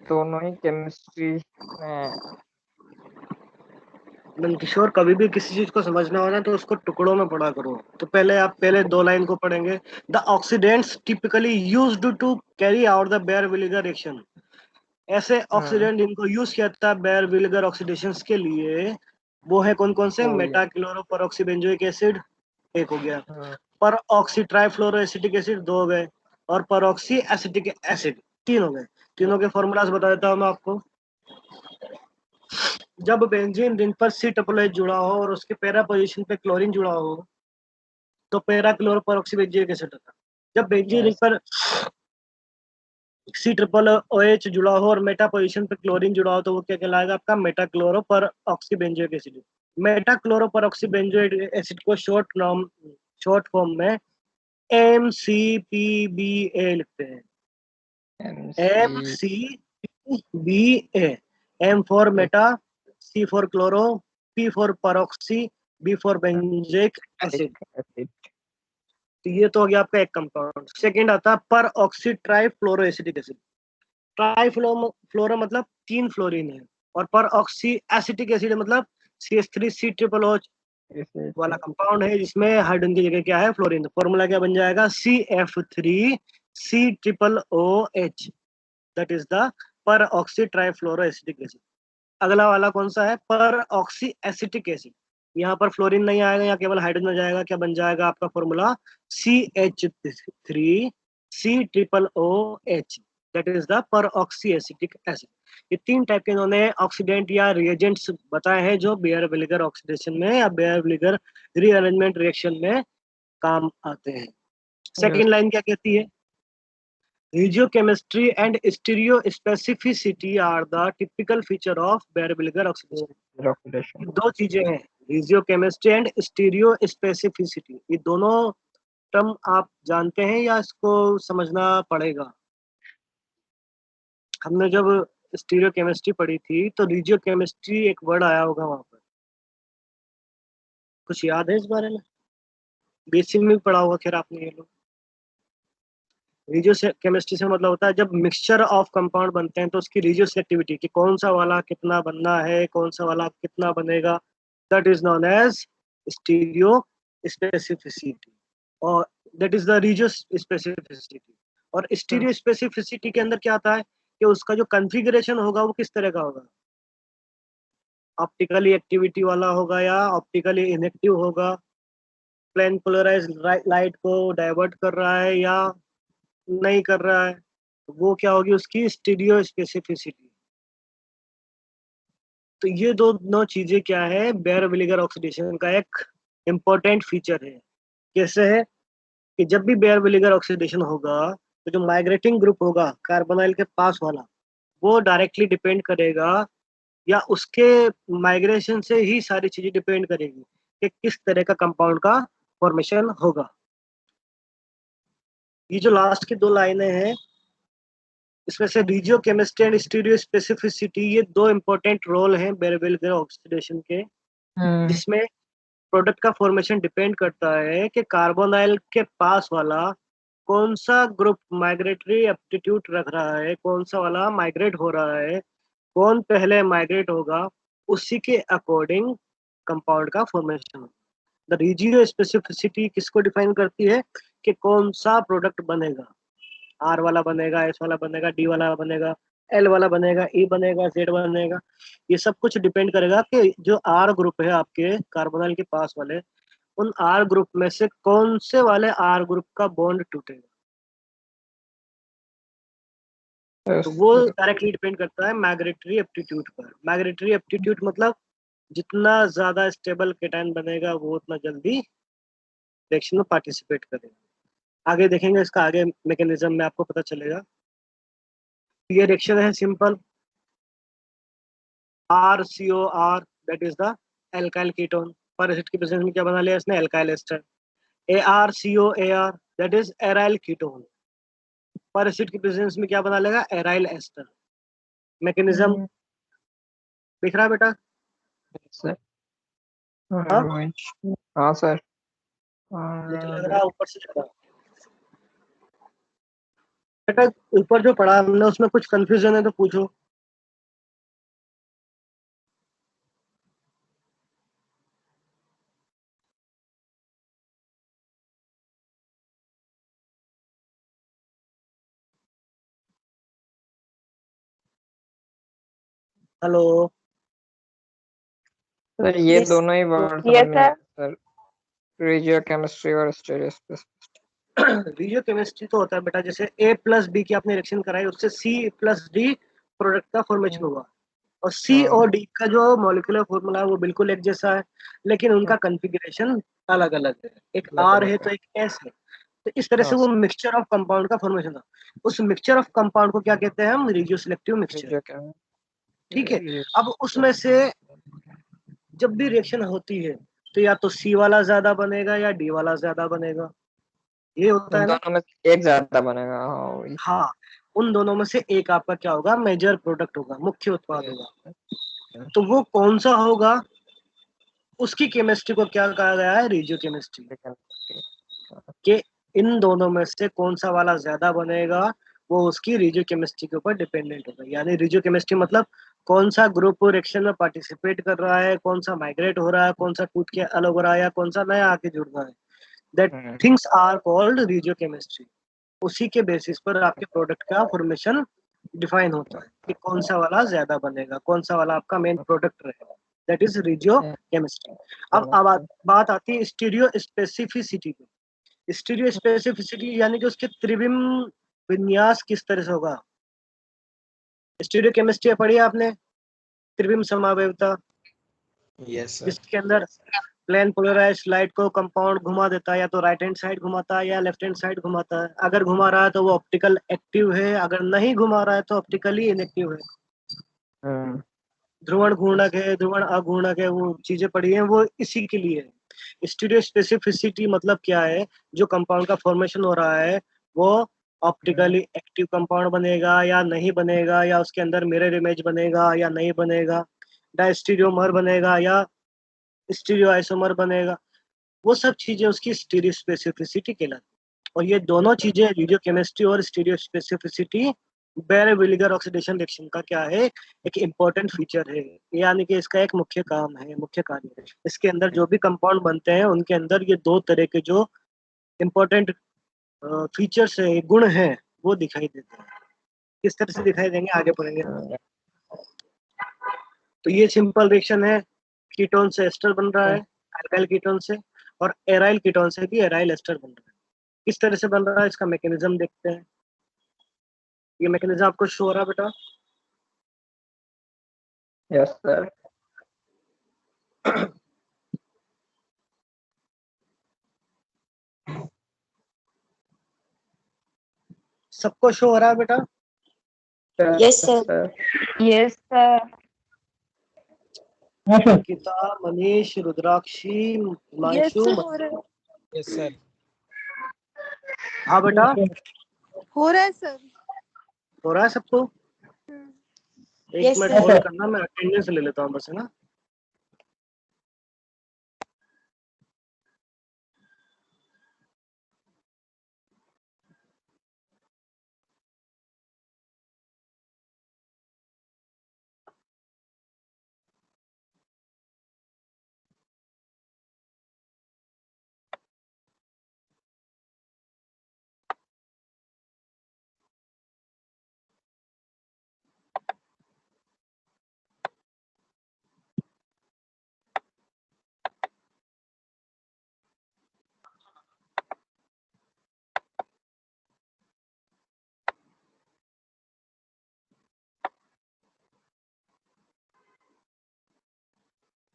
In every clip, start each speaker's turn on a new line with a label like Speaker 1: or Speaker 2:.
Speaker 1: दोनों ही केमिस्ट्री में।
Speaker 2: किशोर, कभी भी किसी चीज को समझना हो ना तो उसको टुकड़ों में पढ़ा करो। तो पहले आप पहले दो लाइन को पढ़ेंगे। The oxidants typically used to carry out the Baeyer विनेगर रिएक्शन। ऐसे ऑक्सीडेंट जिनको यूज किया जाता है बेयर विनेगर ऑक्सीडेशन के लिए, वो है कौन कौन से?
Speaker 1: हो गया।
Speaker 2: मेटा क्लोरोपेरोक्सीबेंजोइक एसिड एक हो गया,
Speaker 1: हाँ,
Speaker 2: पर ऑक्सी ट्राइफ्लोरोएसिटिक एसिड दो हो गए, और पर ऑक्सी एसिटिक एसिड तीन हो गए। तीनों के फॉर्मूलाज बता देता हूँ मैं आपको। जब बेंजीन रिंग पर सी ट्रिपल एच जुड़ा हो और उसके पैरा पोजीशन पे क्लोरीन जुड़ा हो तो पैरा क्लोरोपेरोक्सीबेंजोइक एसिड होता है। जब बेंजीन रिंग
Speaker 1: yes,
Speaker 2: पर सी ट्रिपल ओ एच जुड़ा हो और मेटा पोजीशन पे क्लोरीन जुड़ा हो तो वो क्या कहलाएगा? आपका Meta chloro peroxybenzoic acid. Meta chloro peroxybenzoic acid को शॉर्ट फॉर्म में M C P B A लिखते हैं। M
Speaker 1: MC,
Speaker 2: C B A. M for meta, C for chloro, P for peroxy, B for benzoic acid.
Speaker 1: acid,
Speaker 2: तो ये तो हो गया आपका एक कंपाउंड। सेकंड आता है पर ऑक्सी ट्राई फ्लोरो एसिडिक एसिड। ट्राई फ्लोरो मतलब तीन फ्लोरीन है, और पर ऑक्सी एसिटिक एसिड मतलब CH3 C ट्रिपल ओ वाला कंपाउंड है जिसमें हाइड्रोजन की जगह क्या है? फ्लोरीन। फॉर्मूला क्या बन जाएगा? CF3C OOH। That is the पर ऑक्सी ट्राइफ्लोरो एसिटिक एसिड। अगला वाला कौन सा है? पर ऑक्सी एसिटिक एसिड। यहाँ पर फ्लोरीन नहीं आएगा, यहाँ केवल हाइड्रोजन आ जाएगा। क्या बन जाएगा आपका formula? CH3C OOH। That is the पर ऑक्सी एसिटिक एसिड। ये तीन टाइप के इन्होंने ऑक्सीडेंट या रिएजेंट्स बताए हैं जो बेयर विनेगर ऑक्सीडेशन में या बेयर विनेगर रीअरेंजमेंट रिएक्शन में काम आते हैं।
Speaker 1: yes,
Speaker 2: सेकेंड लाइन क्या कहती है? Regiochemistry and stereospecificity are the typical feature of bare vinegar oxidation.
Speaker 1: oxidation,
Speaker 2: ये दो चीजें हैं, रिजियोकेमिस्ट्री एंड स्टीरियोस्पेसिफिसिटी। ये दोनों टर्म आप जानते हैं या इसको समझना पड़ेगा? हमने जब स्टीरियोकेमिस्ट्री पढ़ी थी तो रिजियोकेमिस्ट्री एक वर्ड आया होगा वहां पर, कुछ याद है इस बारे में? बेसिक में भी पढ़ा होगा खैर आपने ये लोग। रिजियो केमिस्ट्री से मतलब होता है जब मिक्सचर ऑफ कंपाउंड बनते हैं तो उसकी रिजियो सेलेक्टिविटी कि कौन सा वाला कितना बनना है, कौन सा वाला कितना बनेगा, that is known as stereospecificity. और that is the regiospecificity. और स्टीरियो स्पेसिफिसिटी के अंदर क्या आता है कि उसका जो कॉन्फ़िगरेशन होगा वो किस तरह का होगा? ऑप्टिकली एक्टिविटी वाला होगा या ऑप्टिकली इनएक्टिव होगा? प्लेन पोलराइज लाइट को डाइवर्ट कर रहा है या नहीं कर रहा है? वो क्या होगी? उसकी स्टीरियो स्पेसिफिसिटी। तो ये दोनों चीजें क्या है? बेयर विनेगर ऑक्सीडेशन का एक इम्पोर्टेंट फीचर है। कैसे है कि जब भी बेयर विनेगर ऑक्सीडेशन होगा तो जो माइग्रेटिंग ग्रुप होगा कार्बोनाइल के पास वाला, वो डायरेक्टली डिपेंड करेगा या उसके माइग्रेशन से ही सारी चीजें डिपेंड करेगी कि किस तरह का कंपाउंड का फॉर्मेशन होगा। ये जो लास्ट की दो लाइनें हैं इसमें से regio chemistry and stereo specificity, ये दो इंपॉर्टेंट रोल हैं बेयर विनेगर ऑक्सीडेशन के, जिसमें प्रोडक्ट का फॉर्मेशन डिपेंड करता है कि कार्बोनाइल के पास वाला कौन सा ग्रुप माइग्रेटरी एप्टीट्यूड रख रहा है, कौन सा वाला माइग्रेट हो रहा है, कौन पहले माइग्रेट होगा, उसी के अकॉर्डिंग कंपाउंड का फॉर्मेशन। द रिजियो स्पेसिफिसिटी किसको डिफाइन करती है कि कौन सा प्रोडक्ट बनेगा? आर वाला बनेगा, एस वाला बनेगा, डी वाला बनेगा, एल वाला बनेगा, ई बनेगा, जेड बनेगा। ये सब कुछ डिपेंड करेगा कि जो आर ग्रुप है आपके कार्बोनाइल के पास वाले, उन आर ग्रुप में से कौन से वाले आर ग्रुप का बॉन्ड टूटेगा। तो
Speaker 1: yes,
Speaker 2: वो डायरेक्टली डिपेंड करता है माइग्रेटरी एप्टीट्यूड पर। माइग्रेटरी एप्टीट्यूड मतलब जितना ज्यादा स्टेबल केटायन बनेगा वो उतना जल्दी रिएक्शन में पार्टिसिपेट करेगा। आगे देखेंगे इसका आगे मैकेनिज्म में आपको पता चलेगा। ये रिएक्शन है simple, RCOR, that is the alkyl ketone. Peracid की प्रेजेंस में क्या बना लिया इसने? Alkyl ester. ArCOAr, that is aryl ketone. Peracid की प्रेजेंस में क्या बना लेगा? Aryl ester. मैकेनिज्म दिख रहा है बेटा?
Speaker 1: sir,
Speaker 2: हाँ,
Speaker 1: हाँ सर,
Speaker 2: मुझे लग रहा है ऊपर से ज्यादा बेटा ऊपर जो पढ़ा हमने उसमें कुछ कंफ्यूजन है तो पूछो। हेलो।
Speaker 1: सर ये
Speaker 3: Yes.
Speaker 1: दोनों ही वर्ड
Speaker 3: Yes,
Speaker 1: समझ में
Speaker 3: sir.
Speaker 1: आए सर, रिजियो केमिस्ट्री और स्टीरियोस्पेसिफिसिटी।
Speaker 2: रिजियो केमिस्ट्री तो होता है बेटा, जैसे A+B की आपने रिएक्शन कराई उससे C+D प्रोडक्ट का फॉर्मेशन हुआ, और C
Speaker 1: हाँ
Speaker 2: और D का जो मॉलिक्यूलर फॉर्मूला है वो बिल्कुल एक जैसा है, लेकिन उनका कॉन्फ़िगरेशन अलग अलग है, एक R है तो एक S है। तो इस तरह से
Speaker 1: हाँ
Speaker 2: वो मिक्सचर ऑफ कंपाउंड का फॉर्मेशन था। उस मिक्सचर ऑफ कंपाउंड को क्या कहते हैं हम? Regio selective mixture.
Speaker 1: रिजियो
Speaker 2: ठीक है।
Speaker 1: केमिस्ट्री।
Speaker 2: अब उसमें से जब भी रिएक्शन होती है तो या तो C वाला ज्यादा बनेगा या D वाला ज्यादा बनेगा, ये होता
Speaker 1: इन
Speaker 2: है ना।
Speaker 1: दोनों में से एक ज्यादा बनेगा, हाँ वही।
Speaker 2: हाँ, उन दोनों में से एक आपका क्या होगा? मेजर प्रोडक्ट होगा, मुख्य उत्पाद होगा। तो वो कौन सा होगा, उसकी केमिस्ट्री को क्या कहा गया है? Regio chemistry. कि इन दोनों में से कौन सा वाला ज्यादा बनेगा, वो उसकी रिजियो केमिस्ट्री के ऊपर डिपेंडेंट होगा। यानी रिजियो केमिस्ट्री मतलब कौन सा ग्रुप रिएक्शन में पार्टिसिपेट कर रहा है, कौन सा माइग्रेट हो रहा है, कौन सा टूट के अलग हो रहा है, या कौन सा नया आके जुड़ रहा है। That things are called regiochemistry. उसी के बेसिस पर आपके प्रोडक्ट का फॉर्मेशन डिफाइन होता है कि कौन सा वाला ज्यादा बनेगा, कौन सा वाला आपका मेन प्रोडक्ट रहेगा। That is regiochemistry. अब बात आती है स्टीरियो स्पेसिफिसिटी पे। स्टीरियो स्पेसिफिसिटी यानी कि उसके त्रिविम विन्यास किस तरह से होगा। स्टीरियो केमिस्ट्री पढ़ी है आपने, त्रिविम समावयवता,
Speaker 4: यस सर।
Speaker 2: जिसके अंदर प्लेन पोलराइज लाइट को कंपाउंड घुमा देता है, या तो राइट हैंड साइड घुमाता है या लेफ्ट हैंड साइड घुमाता है। अगर घुमा रहा है तो वो ऑप्टिकल एक्टिव है, अगर नहीं घुमा रहा है तो ऑप्टिकली इनएक्टिव है। ध्रुवण घूर्णक है, ध्रुवण अघूर्णक है, वो चीजें पढ़ी हैं, वो इसी के लिए है। स्टीरियो स्पेसिफिसिटी मतलब क्या है? जो कंपाउंड का फॉर्मेशन हो रहा है वो ऑप्टिकली एक्टिव कंपाउंड बनेगा या नहीं बनेगा, या उसके अंदर मिरर इमेज बनेगा या नहीं बनेगा, डायस्टीरियोमर बनेगा या स्टीरियो आइसोमर बनेगा। वो सब चीजें उसकी स्टीरियो स्पेसिफिसिटी कहलाती है। और ये दोनों चीजें रेडियो केमिस्ट्री और stereospecificity Baeyer Villiger oxidation reaction का क्या है? एक इम्पोर्टेंट फीचर है, यानी कि इसका एक मुख्य काम है, मुख्य कार्य है। इसके अंदर जो भी कंपाउंड बनते हैं उनके अंदर ये दो तरह के जो इम्पोर्टेंट फीचर्स है, गुण है, वो दिखाई देते हैं। किस तरह से दिखाई देंगे आगे पढ़ेंगे। तो ये सिंपल रिएक्शन है, कीटोन से एस्टर बन रहा है, अल्काइल कीटोन से, और एराइल कीटोन से भी एराइल एस्टर बन रहा है। किस तरह से बन रहा है इसका मैकेनिज्म देखते हैं। ये मैकेनिज्म आपको शो हो रहा है बेटा?
Speaker 1: Yes sir.
Speaker 2: सबको शो हो रहा है बेटा?
Speaker 3: Yes, sir. Yes, sir.
Speaker 2: Ankita, Manish, Rudrakshi, Himanshu,
Speaker 4: yes sir.
Speaker 2: हाँ बेटा,
Speaker 5: हो रहा है सर।
Speaker 2: हो रहा है सबको? एक
Speaker 3: Yes,
Speaker 2: मिनट
Speaker 3: sir.
Speaker 2: होल्ड करना, मैं अटेंडेंस ले लेता हूँ बस, है ना।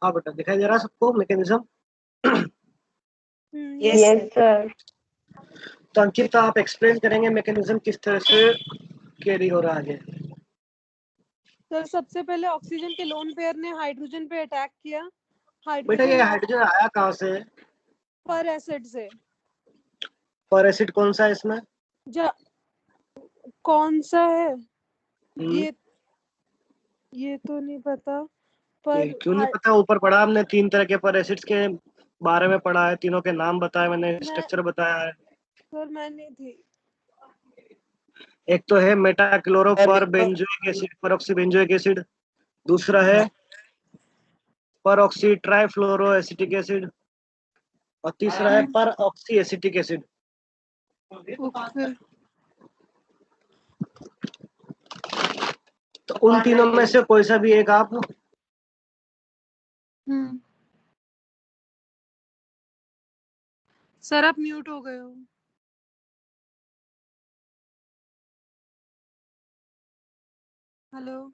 Speaker 2: हाँ बेटा, दिखाई दे रहा है सबको मैकेनिज्म?
Speaker 3: Yes,
Speaker 5: Yes,
Speaker 3: sir.
Speaker 2: तो अंकिता आप एक्सप्लेन करेंगे मैकेनिज्म किस तरह से कैरी हो रहा है आगे।
Speaker 5: सर सबसे पहले ऑक्सीजन के लोन पेयर ने हाइड्रोजन पे अटैक किया।
Speaker 2: बेटा ये
Speaker 5: हाइड्रोजन
Speaker 2: हाइड्रोजन आया कहाँ से?
Speaker 5: पर एसिड से।
Speaker 2: पर एसिड कौन सा है इसमें?
Speaker 5: कौन सा है ये तो नहीं पता, पर
Speaker 2: क्यों नहीं पता? ऊपर पढ़ा हमने, 3 तरह के पर एसिड्स के बारे में पढ़ा है, तीनों के नाम बताए मैंने, स्ट्रक्चर बताया है।
Speaker 5: सर मैं नहीं थी।
Speaker 2: एक तो है मेटाक्लोरो पर बेंजोइक एसिड, परऑक्सी बेंजोइक एसिड। दूसरा है परऑक्सी ट्राइफ्लोरो एसिटिक एसिड। और तीसरा है परऑक्सी एसिटिक एसिड।
Speaker 5: ओके।
Speaker 2: तो उन तीनों में से कोई सा भी एक आप
Speaker 5: सर आप म्यूट हो गए हो। Hello.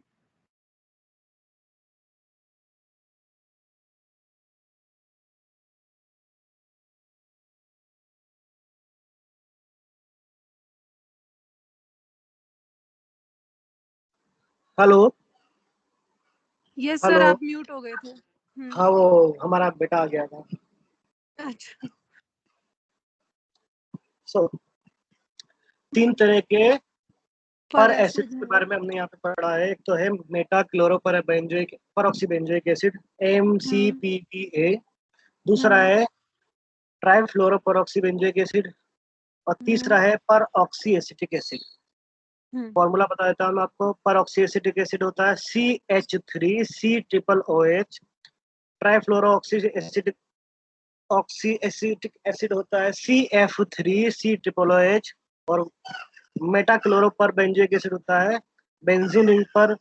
Speaker 2: Hello.
Speaker 5: Yes sir
Speaker 2: hello.
Speaker 5: आप म्यूट हो गए थे।
Speaker 2: हाँ वो हमारा बेटा आ गया था।
Speaker 5: अच्छा।
Speaker 2: सो तीन तरह के पर
Speaker 5: पर
Speaker 2: एसिड के बारे में हमने यहाँ पे पढ़ा है। एक तो है मेटाक्लोरोपरबेंजोइक परऑक्सीबेंजोइक एसिड MCPPA। दूसरा है ट्राइफ्लोरोपरऑक्सीबेंजोइक एसिड। और तीसरा है परऑक्सी एसिटिक एसिड। फॉर्मूला बता देता हूँ मैं आपको। परऑक्सी एसिटिक एसिड होता है CH3COOH। ट्राइफ्लोरोऑक्सी एसिटिक एसिड होता है CF3COOH। और मेटाक्लोरो पर बेंजोइक एसिड होता है बेंजीन रिंग पर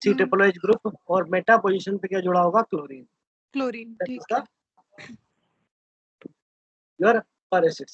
Speaker 2: COOH ग्रुप। और मेटा पोजीशन पे क्या जुड़ा होगा? क्लोरीन।
Speaker 5: क्लोरीन। ठीक
Speaker 2: है योर पर एसिड्स।